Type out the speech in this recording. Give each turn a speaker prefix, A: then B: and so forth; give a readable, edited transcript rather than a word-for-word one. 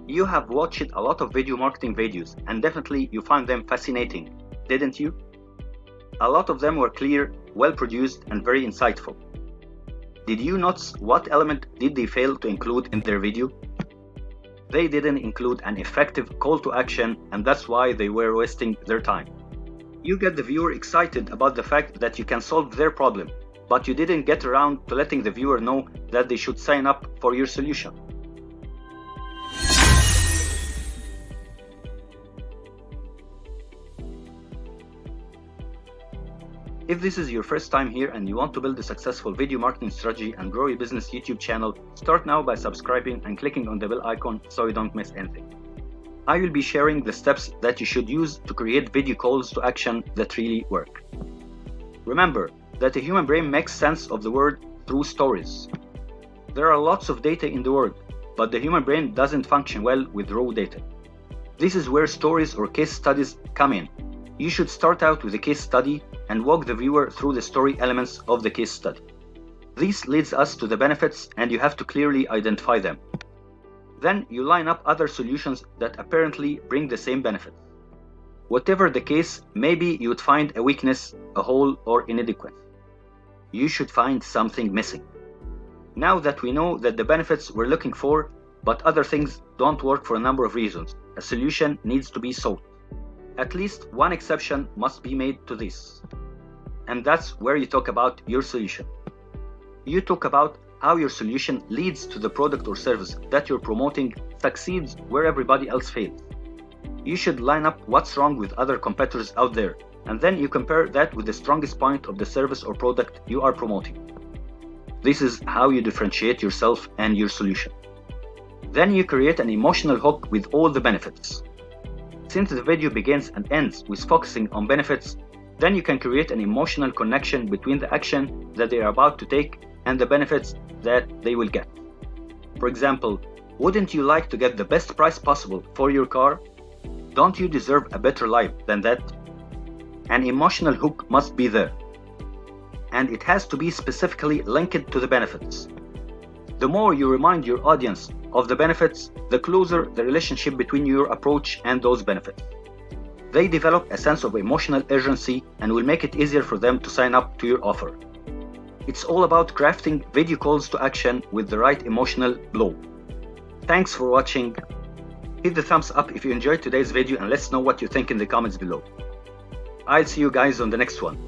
A: You have watched a lot of video marketing videos and definitely you find them fascinating, didn't you? A lot of them were clear, well produced and very insightful. Did you notice what element did they fail to include in their video? They didn't include an effective call to action, and that's why they were wasting their time. You get the viewer excited about the fact that you can solve their problem, but you didn't get around to letting the viewer know that they should sign up for your solution. If this is your first time here and you want to build a successful video marketing strategy and grow your business YouTube channel, start now by subscribing and clicking on the bell icon so you don't miss anything. I will be sharing the steps that you should use to create video calls to action that really work. Remember that the human brain makes sense of the world through stories. There are lots of data in the world, but the human brain doesn't function well with raw data. This is where stories or case studies come in. You should start out with a case study and walk the viewer through the story elements of the case study. This leads us to the benefits and you have to clearly identify them. Then you line up other solutions that apparently bring the same benefits. Whatever the case, maybe you would find a weakness, a hole, or inadequacy. You should find something missing. Now that we know that the benefits we're looking for, but other things don't work for a number of reasons, a solution needs to be sought. At least one exception must be made to this. And that's where you talk about your solution. You talk about how your solution leads to the product or service that you're promoting succeeds where everybody else fails. You should line up what's wrong with other competitors out there, and then you compare that with the strongest point of the service or product you are promoting. This is how you differentiate yourself and your solution. Then you create an emotional hook with all the benefits. Since the video begins and ends with focusing on benefits, then you can create an emotional connection between the action that they are about to take and the benefits that they will get. For example, wouldn't you like to get the best price possible for your car? Don't you deserve a better life than that? An emotional hook must be there. And it has to be specifically linked to the benefits. The more you remind your audience of the benefits, the closer the relationship between your approach and those benefits. They develop a sense of emotional urgency and will make it easier for them to sign up to your offer. It's all about crafting video calls to action with the right emotional blow. Thanks for watching. Hit the thumbs up if you enjoyed today's video and let's know what you think in the comments below. I'll see you guys on the next one.